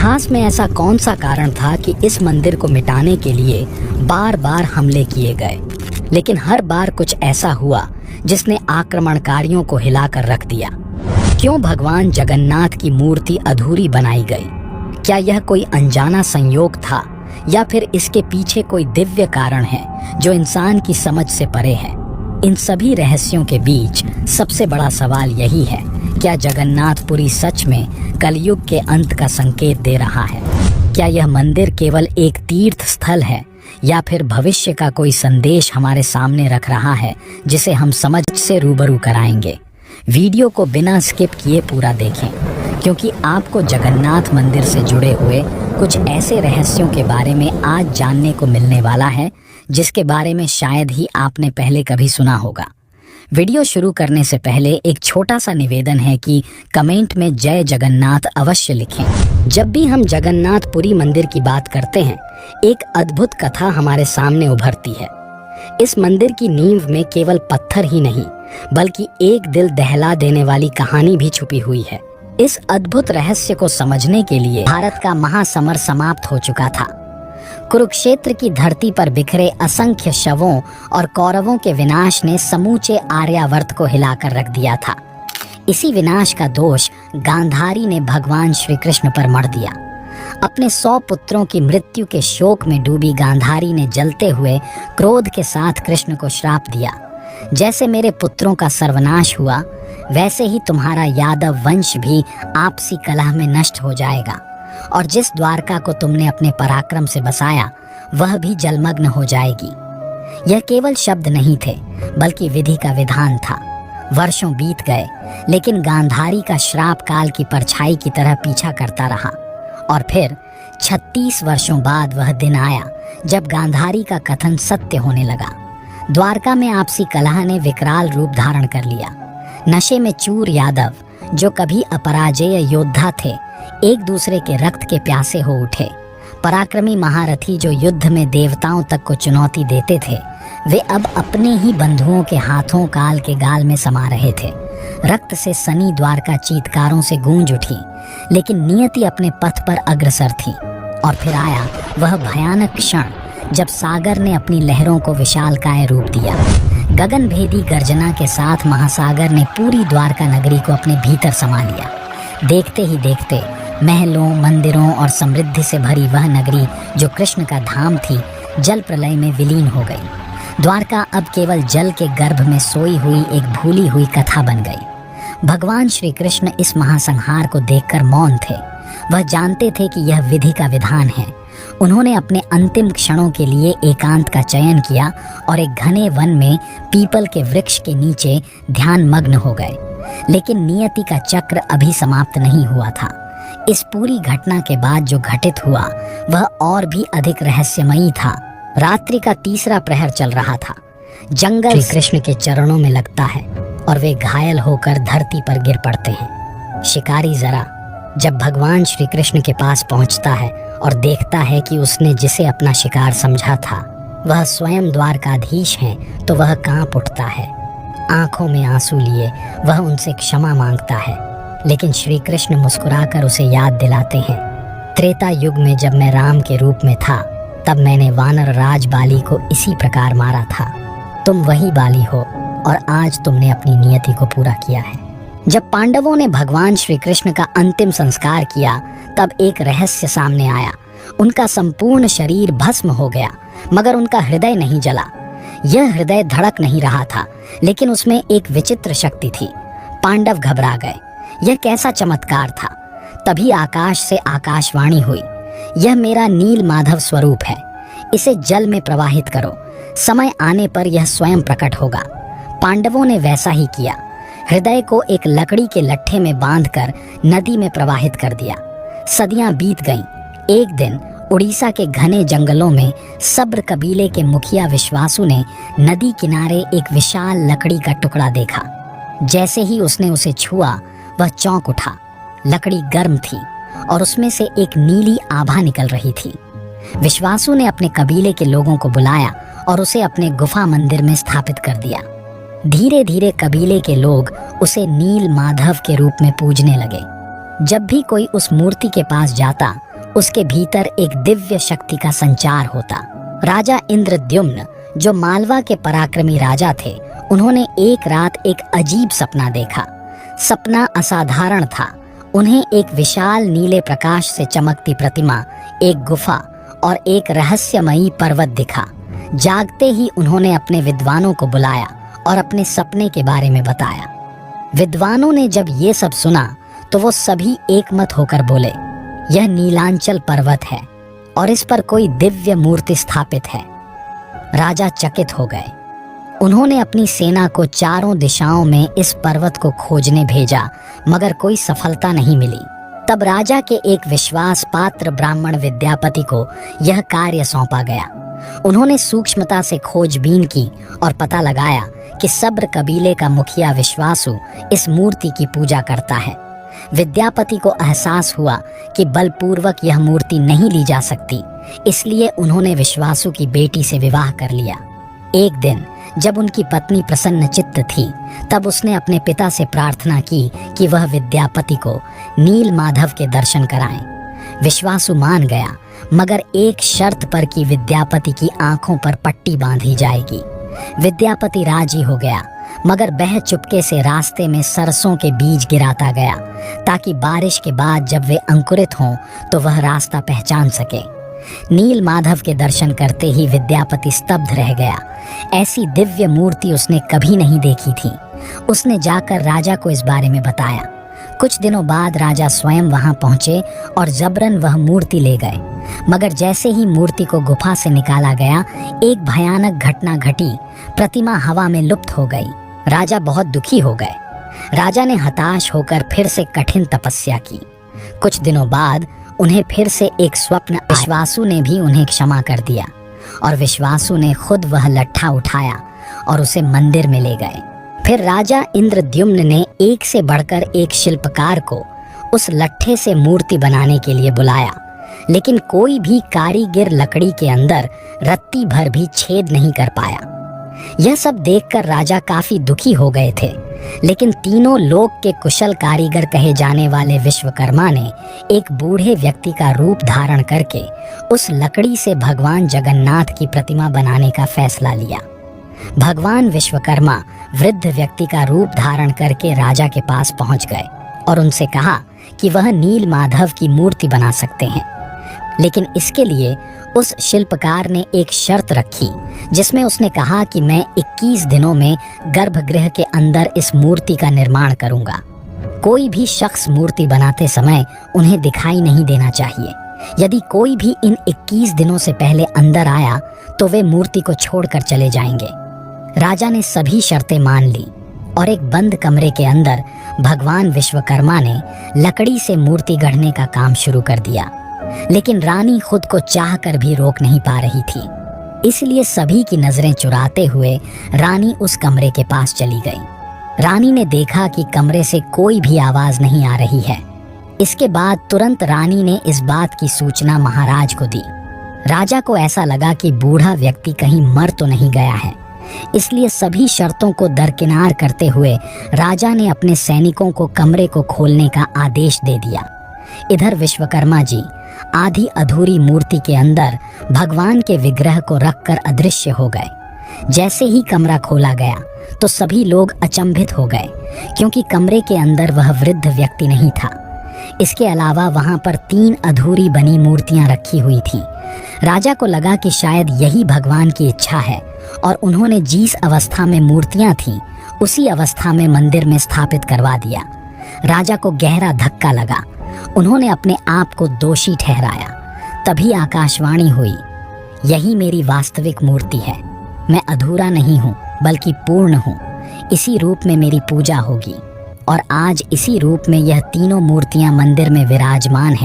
इतिहास में ऐसा कौन सा कारण था कि इस मंदिर को मिटाने के लिए बार बार हमले किए गए, लेकिन हर बार कुछ ऐसा हुआ जिसने आक्रमणकारियों को हिलाकर रख दिया? क्यों भगवान जगन्नाथ की मूर्ति अधूरी बनाई गई? क्या यह कोई अनजाना संयोग था या फिर इसके पीछे कोई दिव्य कारण है जो इंसान की समझ से परे है? इन सभी रहस्यों के बीच सबसे बड़ा सवाल यही है, क्या जगन्नाथपुरी सच में कलयुग के अंत का संकेत दे रहा है? क्या यह मंदिर केवल एक तीर्थ स्थल है या फिर भविष्य का कोई संदेश हमारे सामने रख रहा है जिसे हम समझ से रूबरू कराएंगे? वीडियो को बिना स्किप किए पूरा देखें, क्योंकि आपको जगन्नाथ मंदिर से जुड़े हुए कुछ ऐसे रहस्यों के बारे में आज जानने को मिलने वाला है जिसके बारे में शायद ही आपने पहले कभी सुना होगा। वीडियो शुरू करने से पहले एक छोटा सा निवेदन है कि कमेंट में जय जगन्नाथ अवश्य लिखें। जब भी हम जगन्नाथपुरी मंदिर की बात करते हैं, एक अद्भुत कथा हमारे सामने उभरती है। इस मंदिर की नींव में केवल पत्थर ही नहीं, बल्कि एक दिल दहला देने वाली कहानी भी छुपी हुई है। इस अद्भुत रहस्य को समझने के लिए भारत का महासमर समाप्त हो चुका था। कुरुक्षेत्र की धरती पर बिखरे असंख्य शवों और कौरवों के विनाश ने समूचे आर्यावर्त को हिलाकर रख दिया था। इसी विनाश का दोष गांधारी ने भगवान श्री कृष्ण पर मढ़ दिया। अपने 100 पुत्रों की मृत्यु के शोक में डूबी गांधारी ने जलते हुए क्रोध के साथ कृष्ण को श्राप दिया, जैसे मेरे पुत्रों का सर्वनाश हुआ वैसे ही तुम्हारा यादव वंश भी आपसी कलह में नष्ट हो जाएगा, और जिस द्वारका को तुमने अपने पराक्रम से बसाया वह भी जलमग्न हो जाएगी। यह केवल शब्द नहीं थे, बल्कि विधि का विधान था। वर्षों बीत गए, लेकिन गांधारी का श्राप काल की परछाई की तरह पीछा करता रहा, और फिर 36 वर्षों बाद वह दिन आया जब गांधारी का कथन सत्य होने लगा। द्वारका में आपसी कलह ने विकराल रूप धारण कर लिया। नशे में चूर यादव, जो कभी अपराजेय योद्धा थे, एक दूसरे के रक्त के प्यासे हो उठे। पराक्रमी महारथी जो युद्ध में देवताओं तक को चुनौती देते थे, वे अब अपने ही बंधुओं के हाथों काल के गाल में समा रहे थे। रक्त से सनी द्वारका चीत्कारों से गूंज उठी, लेकिन नियति अपने पथ पर अग्रसर थी। और फिर आया वह भयानक क्षण जब सागर ने अपनी लहरों को विशालकाय रूप दिया। गगनभेदी गर्जना के साथ महासागर ने पूरी द्वारका नगरी को अपने भीतर समा लिया। देखते ही देखते महलों, मंदिरों और समृद्धि से भरी वह नगरी जो कृष्ण का धाम थी, जल प्रलय में विलीन हो गई। द्वारका अब केवल जल के गर्भ में सोई हुई एक भूली हुई कथा बन गई। भगवान श्री कृष्ण इस महासंहार को देखकर मौन थे। वह जानते थे कि यह विधि का विधान है। उन्होंने अपने अंतिम क्षणों के लिए एकांत का चयन किया और एक घने वन में पीपल के वृक्ष के नीचे ध्यान मग्न हो गए। लेकिन नियति का चक्र अभी समाप्त नहीं हुआ था। इस पूरी घटना के बाद जो घटित हुआ वह और भी अधिक रहस्यमयी था। रात्रि का तीसरा प्रहर चल रहा था। जंगल श्री कृष्ण के चरणों में लगता है और वे घायल होकर धरती पर गिर पड़ते हैं। शिकारी जरा जब भगवान श्री कृष्ण के पास पहुंचता है और देखता है कि उसने जिसे अपना शिकार समझा था वह स्वयं द्वारकाधीश है, तो वह कांप उठता है। आंखों में आंसू लिए वह उनसे क्षमा मांगता है, लेकिन श्री कृष्ण मुस्कुराकर उसे याद दिलाते हैं, त्रेता युग में जब मैं राम के रूप में था तब मैंने वानर राज बाली को इसी प्रकार मारा था। तुम वही बाली हो और आज तुमने अपनी नियति को पूरा किया है। जब पांडवों ने भगवान श्री कृष्ण का अंतिम संस्कार किया तब एक रहस्य सामने आया। उनका संपूर्ण शरीर भस्म हो गया, मगर उनका हृदय नहीं जला। यह हृदय धड़क नहीं रहा था, लेकिन उसमें एक विचित्र शक्ति थी। पांडव घबरा गए। यह कैसा चमत्कार था? तभी आकाश से आकाशवाणी हुई, यह मेरा नील माधव स्वरूप है, इसे जल में प्रवाहित करो, समय आने पर यह स्वयं प्रकट होगा। पांडवों ने वैसा ही किया। हृदय को एक लकड़ी के लट्ठे में बांधकर नदी में प्रवाहित कर दिया। सदियां बीत गईं। एक दिन उड़ीसा के घने जंगलों में सब्र कबीले के मुखिया विश्वासु ने नदी किनारे एक विशाल लकड़ी का टुकड़ा देखा। जैसे ही उसने उसे छुआ वह चौंक उठा। लकड़ी गर्म थी और उसमें से एक नीली आभा निकल रही थी। विश्वासु ने अपने कबीले के लोगों को बुलाया और उसे अपने गुफा मंदिर में स्थापित कर दिया। धीरे धीरे कबीले के लोग उसे नील माधव के रूप में पूजने लगे। जब भी कोई उस मूर्ति के पास जाता उसके भीतर एक दिव्य शक्ति का संचार होता। राजा इंद्रद्युम्न, जो मालवा के पराक्रमी राजा थे, उन्होंने एक रात एक अजीब सपना देखा। सपना असाधारण था। उन्हें एक विशाल नीले प्रकाश से चमकती प्रतिमा, एक गुफा और एक रहस्यमयी पर्वत दिखा। जागते ही उन्होंने अपने विद्वानों को बुलाया और अपने सपने के बारे में बताया। विद्वानों ने जब ये सब सुना तो वो सभी एकमत होकर बोले, यह नीलांचल पर्वत है और इस पर कोई दिव्य मूर्ति स्थापित है। राजा चकित हो गए। उन्होंने अपनी सेना को चारों दिशाओं में इस पर्वत को खोजने भेजा, मगर कोई सफलता नहीं मिली। तब राजा के एक विश्वास पात्र ब्राह्मण विद्यापति को यह कार्य सौंपा गया। उन्होंने सूक्ष्मता से खोजबीन की और पता लगाया कि सब्र कबीले का मुखिया विश्वासु इस मूर्ति की पूजा करता है। विद्यापति को एहसास हुआ कि बलपूर्वक यह मूर्ति नहीं ली जा सकती, इसलिए उन्होंने विश्वासु की बेटी से विवाह कर लिया। एक दिन जब उनकी पत्नी प्रसन्न चित्त थी, तब उसने अपने पिता से प्रार्थना की कि वह विद्यापति को नील माधव के दर्शन कराएं। विश्वासु मान गया, मगर एक शर्त पर कि विद्यापति की आंखों पर पट्टी बांधी जाएगी। विद्यापति राजी हो गया, मगर वह चुपके से रास्ते में सरसों के बीज गिराता गया, ताकि बारिश के बाद जब वे अंकुरित हों तो वह रास्ता पहचान सके। नील माधव के दर्शन करते ही विद्यापति स्तब्ध रह गया। ऐसी दिव्य मूर्ति उसने कभी नहीं देखी थी। उसने जाकर राजा को इस बारे में बताया। कुछ दिनों बाद राजा स्वयं वहां पहुंचे और जबरन वह मूर्ति ले गए, मगर जैसे ही मूर्ति को गुफा से निकाला गया, एक भयानक घटना घटी। प्रतिमा हवा में लुप्त हो गई। राजा बहुत दुखी हो गए। राजा ने हताश होकर फिर से कठिन तपस्या की। कुछ दिनों बाद उन्हें फिर से एक स्वप्न। विश्वासु ने भी उन्हें क्षमा कर दिया और विश्वासु ने खुद वह लट्ठा उठाया और उसे मंदिर में ले गए। फिर राजा इंद्रद्युम्न ने एक से बढ़कर एक शिल्पकार को उस लट्ठे से मूर्ति बनाने के लिए बुलाया, लेकिन कोई भी कारीगर लकड़ी के अंदर रत्ती भर भी छेद नहीं कर पाया। यह सब देखकर राजा काफी दुखी हो गए थे, लेकिन तीनों लोक के कुशल कारीगर कहे जाने वाले विश्वकर्मा ने एक बूढ़े व्यक्ति का रूप धारण करके उस लकड़ी से भगवान जगन्नाथ की प्रतिमा बनाने का फैसला लिया। भगवान विश्वकर्मा वृद्ध व्यक्ति का रूप धारण करके राजा के पास पहुंच गए और उनसे कहा कि वह नील माधव की मूर्ति बना सकते हैं, लेकिन इसके लिए उस शिल्पकार ने एक शर्त रखी, जिसमें उसने कहा कि मैं 21 दिनों में गर्भगृह के अंदर इस मूर्ति का निर्माण करूंगा। कोई भी शख्स मूर्ति बनाते समय उन्हें दिखाई नहीं देना चाहिए। यदि कोई भी इन 21 दिनों से पहले अंदर आया तो वे मूर्ति को छोड़कर चले जाएंगे। राजा ने सभी शर्तें मान ली और एक बंद कमरे के अंदर भगवान विश्वकर्मा ने लकड़ी से मूर्ति गढ़ने का काम शुरू कर दिया। लेकिन रानी खुद को चाह कर भी रोक नहीं पा रही थी, इसलिए सभी की नजरें चुराते हुए रानी उस कमरे के पास चली गई। रानी ने देखा कि कमरे से कोई भी आवाज नहीं आ रही है। इसके बाद तुरंत रानी ने इस बात की सूचना महाराज को दी। राजा को ऐसा लगा कि बूढ़ा व्यक्ति कहीं मर तो नहीं गया है, इसलिए सभी शर्तों को दरकिनार करते हुए राजा ने अपने सैनिकों को कमरे को खोलने का आदेश दे दिया। इधर विश्वकर्मा जी आधी अधूरी मूर्ति के अंदर भगवान के विग्रह को रखकर अदृश्य हो गए। जैसे ही कमरा खोला गया तो सभी लोग अचंभित हो गए, क्योंकि कमरे के अंदर वह वृद्ध व्यक्ति नहीं था। इसके अलावा वहां पर 3 अधूरी बनी मूर्तियां रखी हुई थीं। राजा को लगा कि शायद यही भगवान की इच्छा है और उन्होंने जिस अवस्था में मूर्तियां थीं उसी अवस्था में मंदिर में स्थापित करवा दिया। राजा को गहरा धक्का लगा। उन्होंने अपने आप को दोषी ठहराया। तभी आकाशवाणी हुई, यही मेरी वास्तविक मूर्ति है। मैं अधूरा नहीं हूँ बल्कि पूर्ण हूँ। इसी रूप में मेरी पूजा होगी और आज इसी रूप में यह तीनों मूर्तियां मंदिर में विराजमान हैं।